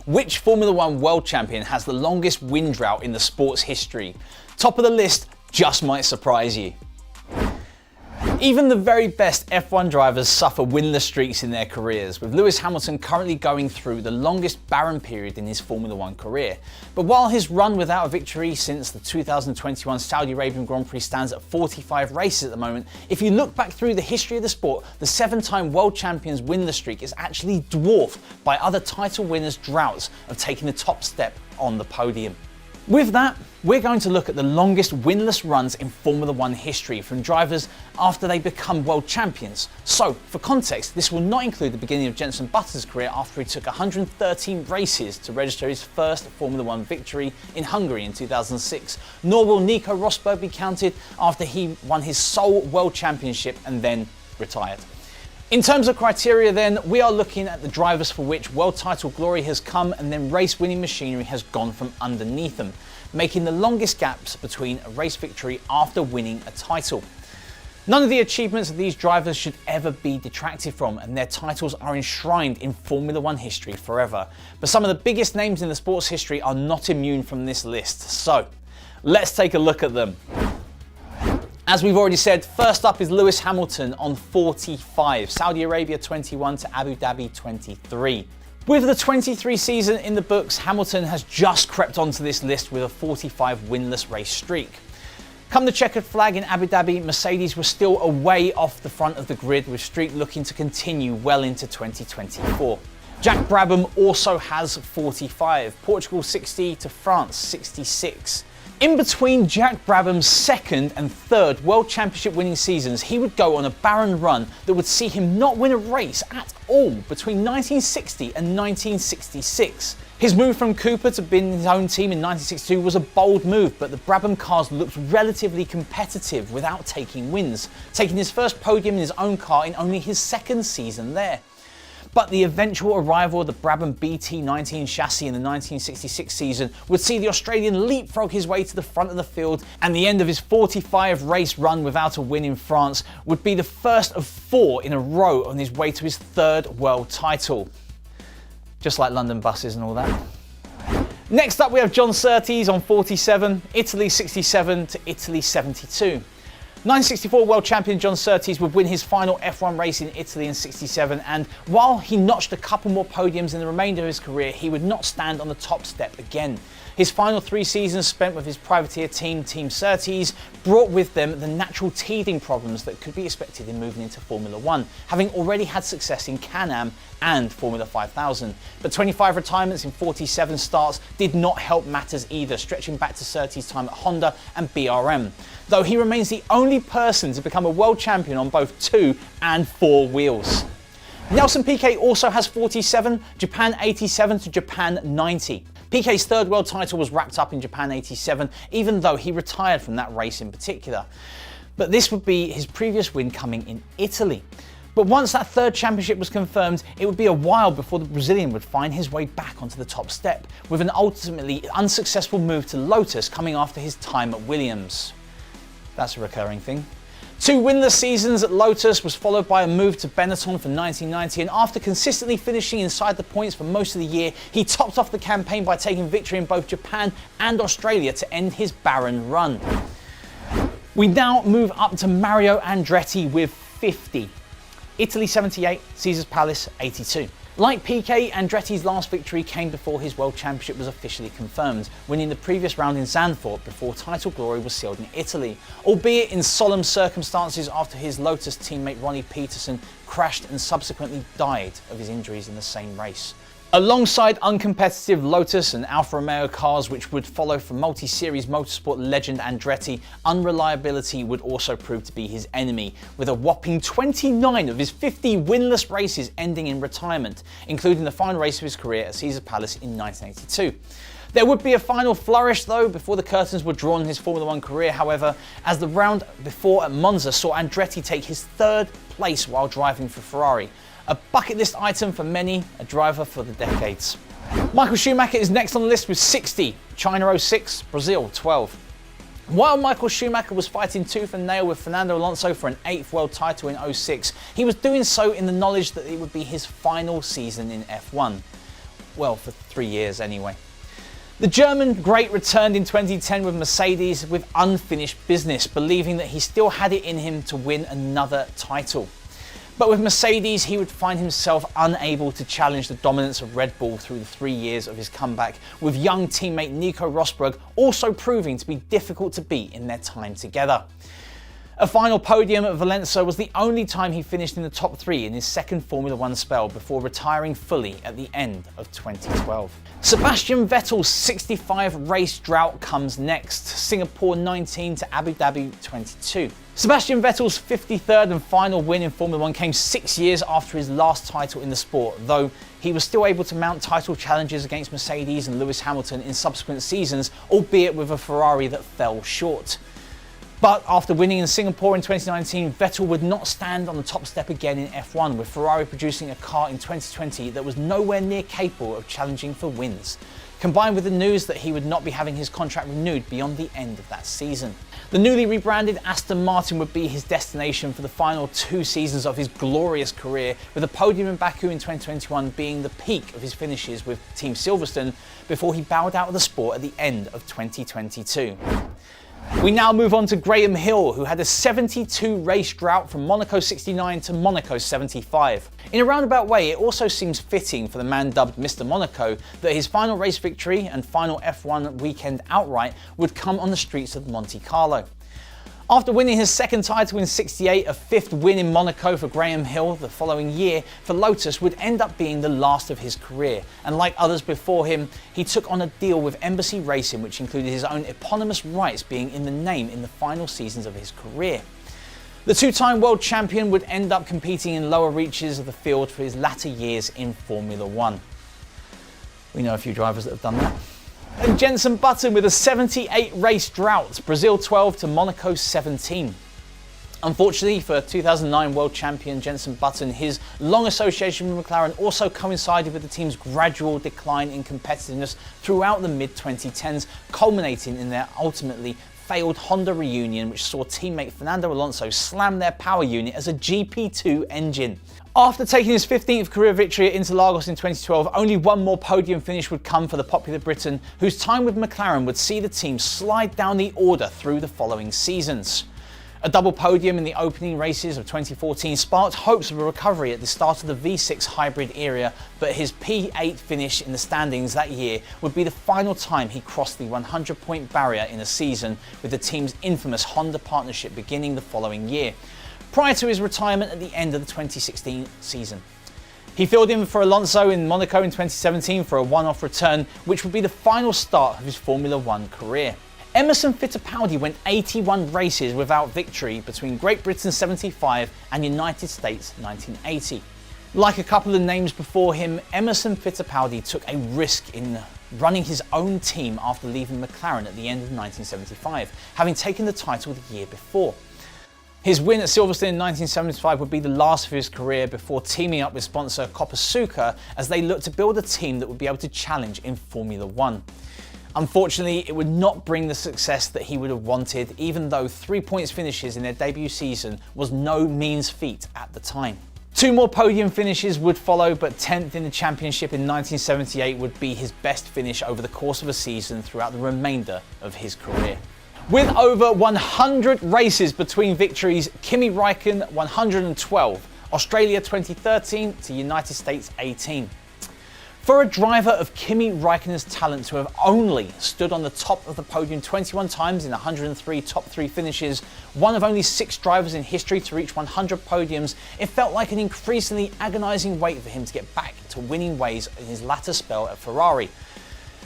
Which Formula One world champion has the longest win drought in the sport's history? Top of the list just might surprise you. Even the very best F1 drivers suffer winless streaks in their careers, with Lewis Hamilton currently going through the longest barren period in his Formula One career. But while his run without a victory since the 2021 Saudi Arabian Grand Prix stands at 45 races at the moment, if you look back through the history of the sport, the 7-time world champion's winless streak is actually dwarfed by other title winners' droughts of taking the top step on the podium. With that, we're going to look at the longest winless runs in Formula One history from drivers after they become world champions. So, for context, this will not include the beginning of Jenson Button's career after he took 113 races to register his first Formula One victory in Hungary in 2006, nor will Nico Rosberg be counted after he won his sole world championship and then retired. In terms of criteria then, we are looking at the drivers for which world title glory has come and then race winning machinery has gone from underneath them, making the longest gaps between a race victory after winning a title. None of the achievements of these drivers should ever be detracted from, and their titles are enshrined in Formula One history forever. But some of the biggest names in the sport's history are not immune from this list, so let's take a look at them. As we've already said, first up is Lewis Hamilton on 45, Saudi Arabia 21 to Abu Dhabi 23. With the 23 season in the books, Hamilton has just crept onto this list with a 45 winless race streak. Come the checkered flag in Abu Dhabi, Mercedes was still a way off the front of the grid, with streak looking to continue well into 2024. Jack Brabham also has 45, Portugal 60 to France 66. In between Jack Brabham's second and third World Championship winning seasons, he would go on a barren run that would see him not win a race at all between 1960 and 1966. His move from Cooper to be in his own team in 1962 was a bold move, but the Brabham cars looked relatively competitive without taking wins, taking his first podium in his own car in only his second season there. But the eventual arrival of the Brabham BT19 chassis in the 1966 season would see the Australian leapfrog his way to the front of the field, and the end of his 45 race run without a win in France would be the first of 4 in a row on his way to his third world title. Just like London buses and all that. Next up we have John Surtees on 47, Italy 67 to Italy 72. 1964 world champion John Surtees would win his final F1 race in Italy in 67, and while he notched a couple more podiums in the remainder of his career, he would not stand on the top step again. His final 3 seasons spent with his privateer team, Team Surtees, brought with them the natural teething problems that could be expected in moving into Formula One, having already had success in Can-Am and Formula 5000. But 25 retirements in 47 starts did not help matters either, stretching back to Surtees' time at Honda and BRM, though he remains the only person to become a world champion on both 2 and 4 wheels. Nelson Piquet also has 47, Japan 87 to Japan 90. Piquet's third world title was wrapped up in Japan 87, even though he retired from that race in particular. But this would be his previous win coming in Italy. But once that third championship was confirmed, it would be a while before the Brazilian would find his way back onto the top step, with an ultimately unsuccessful move to Lotus coming after his time at Williams. That's a recurring thing. 2 winless seasons at Lotus was followed by a move to Benetton for 1990, and after consistently finishing inside the points for most of the year, he topped off the campaign by taking victory in both Japan and Australia to end his barren run. We now move up to Mario Andretti with 50. Italy 78, Caesars Palace 82. Like Piquet, Andretti's last victory came before his World Championship was officially confirmed, winning the previous round in Zandvoort before title glory was sealed in Italy, albeit in solemn circumstances after his Lotus teammate Ronnie Peterson crashed and subsequently died of his injuries in the same race. Alongside uncompetitive Lotus and Alfa Romeo cars which would follow from multi-series motorsport legend Andretti, unreliability would also prove to be his enemy, with a whopping 29 of his 50 winless races ending in retirement, including the final race of his career at Caesars Palace in 1982. There would be a final flourish though before the curtains were drawn in his Formula One career, however, as the round before at Monza saw Andretti take his 3rd place while driving for Ferrari. A bucket list item for many, a driver for the decades. Michael Schumacher is next on the list with 60, China 06, Brazil 12. While Michael Schumacher was fighting tooth and nail with Fernando Alonso for an 8th world title in 06, he was doing so in the knowledge that it would be his final season in F1. well, for 3 years anyway. The German great returned in 2010 with Mercedes with unfinished business, believing that he still had it in him to win another title. But with Mercedes, he would find himself unable to challenge the dominance of Red Bull through the 3 years of his comeback, with young teammate Nico Rosberg also proving to be difficult to beat in their time together. A final podium at Valencia was the only time he finished in the top 3 in his second Formula 1 spell before retiring fully at the end of 2012. Sebastian Vettel's 65 race drought comes next, Singapore 19 to Abu Dhabi 22. Sebastian Vettel's 53rd and final win in Formula 1 came 6 years after his last title in the sport, though he was still able to mount title challenges against Mercedes and Lewis Hamilton in subsequent seasons, albeit with a Ferrari that fell short. But after winning in Singapore in 2019, Vettel would not stand on the top step again in F1, with Ferrari producing a car in 2020 that was nowhere near capable of challenging for wins, combined with the news that he would not be having his contract renewed beyond the end of that season. The newly rebranded Aston Martin would be his destination for the final 2 seasons of his glorious career, with a podium in Baku in 2021 being the peak of his finishes with Team Silverstone before he bowed out of the sport at the end of 2022. We now move on to Graham Hill, who had a 72 race drought from Monaco 69 to Monaco 75. In a roundabout way, it also seems fitting for the man dubbed Mr. Monaco that his final race victory and final F1 weekend outright would come on the streets of Monte Carlo. After winning his second title in 68, a 5th win in Monaco for Graham Hill the following year for Lotus would end up being the last of his career, and like others before him, he took on a deal with Embassy Racing which included his own eponymous rights being in the name in the final seasons of his career. The 2-time world champion would end up competing in lower reaches of the field for his latter years in Formula 1. We know a few drivers that have done that. And Jenson Button with a 78 race drought, Brazil 12 to Monaco 17. Unfortunately for 2009 world champion Jenson Button, his long association with McLaren also coincided with the team's gradual decline in competitiveness throughout the mid-2010s, culminating in their ultimately failed Honda reunion, which saw teammate Fernando Alonso slam their power unit as a GP2 engine. After taking his 15th career victory at Interlagos in 2012, only one more podium finish would come for the popular Briton, whose time with McLaren would see the team slide down the order through the following seasons. A double podium in the opening races of 2014 sparked hopes of a recovery at the start of the V6 hybrid era, but his P8 finish in the standings that year would be the final time he crossed the 100-point barrier in a season, with the team's infamous Honda partnership beginning the following year, prior to his retirement at the end of the 2016 season. He filled in for Alonso in Monaco in 2017 for a one-off return, which would be the final start of his Formula 1 career. Emerson Fittipaldi went 81 races without victory between Great Britain 75 and United States 1980. Like a couple of names before him, Emerson Fittipaldi took a risk in running his own team after leaving McLaren at the end of 1975, having taken the title the year before. His win at Silverstone in 1975 would be the last of his career before teaming up with sponsor Copersucar as they looked to build a team that would be able to challenge in Formula 1. Unfortunately, it would not bring the success that he would have wanted, even though 3 points finishes in their debut season was no means feat at the time. 2 more podium finishes would follow, but 10th in the championship in 1978 would be his best finish over the course of a season throughout the remainder of his career. With over 100 races between victories, Kimi Räikkönen 112, Australia 2013 to United States 18. For a driver of Kimi Räikkönen's talent to have only stood on the top of the podium 21 times in 103 top 3 finishes, one of only 6 drivers in history to reach 100 podiums, it felt like an increasingly agonising wait for him to get back to winning ways in his latter spell at Ferrari.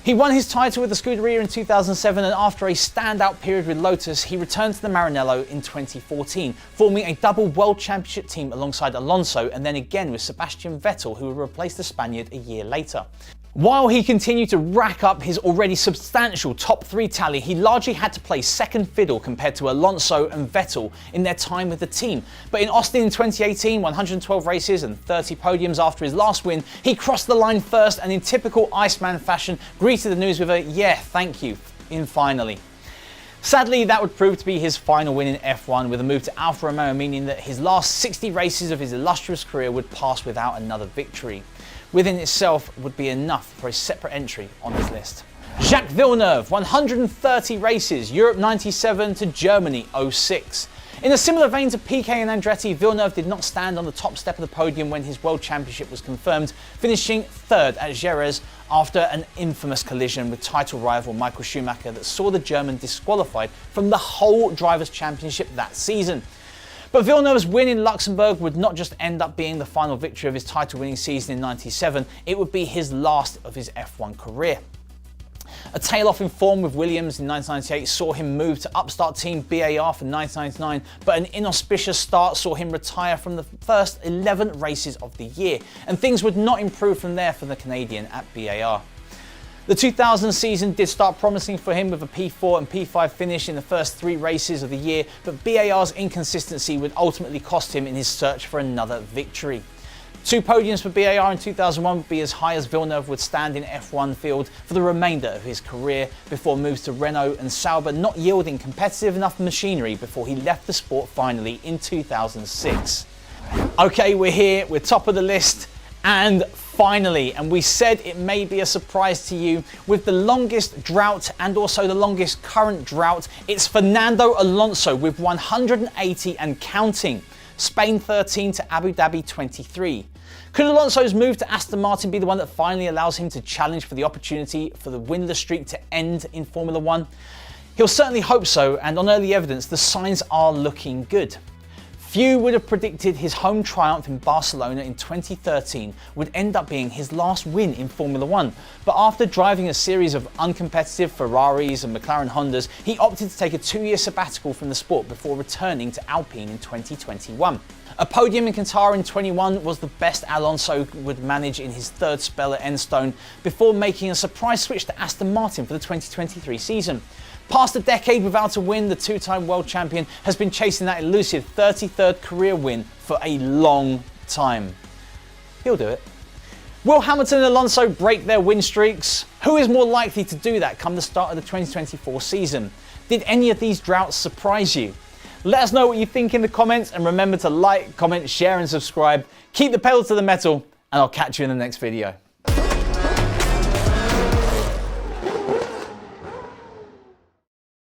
He won his title with the Scuderia in 2007, and after a standout period with Lotus, he returned to the Maranello in 2014, forming a double World Championship team alongside Alonso and then again with Sebastian Vettel, who would replace the Spaniard a year later. While he continued to rack up his already substantial top 3 tally, he largely had to play second fiddle compared to Alonso and Vettel in their time with the team. But in Austin in 2018, 112 races and 30 podiums after his last win, he crossed the line first and in typical Iceman fashion greeted the news with a "yeah, thank you" in finally. Sadly, that would prove to be his final win in F1, with a move to Alfa Romeo meaning that his last 60 races of his illustrious career would pass without another victory. within itself would be enough for a separate entry on this list. Jacques Villeneuve, 130 races, Europe 97 to Germany 06. In a similar vein to Piquet and Andretti, Villeneuve did not stand on the top step of the podium when his World Championship was confirmed, finishing third at Jerez after an infamous collision with title rival Michael Schumacher that saw the German disqualified from the whole Drivers' Championship that season. But Villeneuve's win in Luxembourg would not just end up being the final victory of his title-winning season in '97, it would be his last of his F1 career. A tail-off in form with Williams in 1998 saw him move to upstart team BAR for 1999, but an inauspicious start saw him retire from the first 11 races of the year, and things would not improve from there for the Canadian at BAR. The 2000 season did start promising for him with a P4 and P5 finish in the first 3 races of the year, but BAR's inconsistency would ultimately cost him in his search for another victory. 2 podiums for BAR in 2001 would be as high as Villeneuve would stand in F1 field for the remainder of his career, before moves to Renault and Sauber not yielding competitive enough machinery before he left the sport finally in 2006. Okay, we're here, we're top of the list, and finally, and we said it may be a surprise to you, with the longest drought and also the longest current drought, it's Fernando Alonso with 180 and counting. Spain 13 to Abu Dhabi 23. Could Alonso's move to Aston Martin be the one that finally allows him to challenge for the opportunity for the winless streak to end in Formula One? He'll certainly hope so, and on early evidence, the signs are looking good. Few would have predicted his home triumph in Barcelona in 2013 would end up being his last win in Formula One, but after driving a series of uncompetitive Ferraris and McLaren Hondas, he opted to take a 2-year sabbatical from the sport before returning to Alpine in 2021. A podium in Qatar in 21 was the best Alonso would manage in his 3rd spell at Enstone, before making a surprise switch to Aston Martin for the 2023 season. Past a decade without a win, the 2-time world champion has been chasing that elusive 33rd career win for a long time. He'll do it. Will Hamilton and Alonso break their win streaks? Who is more likely to do that come the start of the 2024 season? Did any of these droughts surprise you? Let us know what you think in the comments, and remember to like, comment, share and subscribe. Keep the pedal to the metal, and I'll catch you in the next video.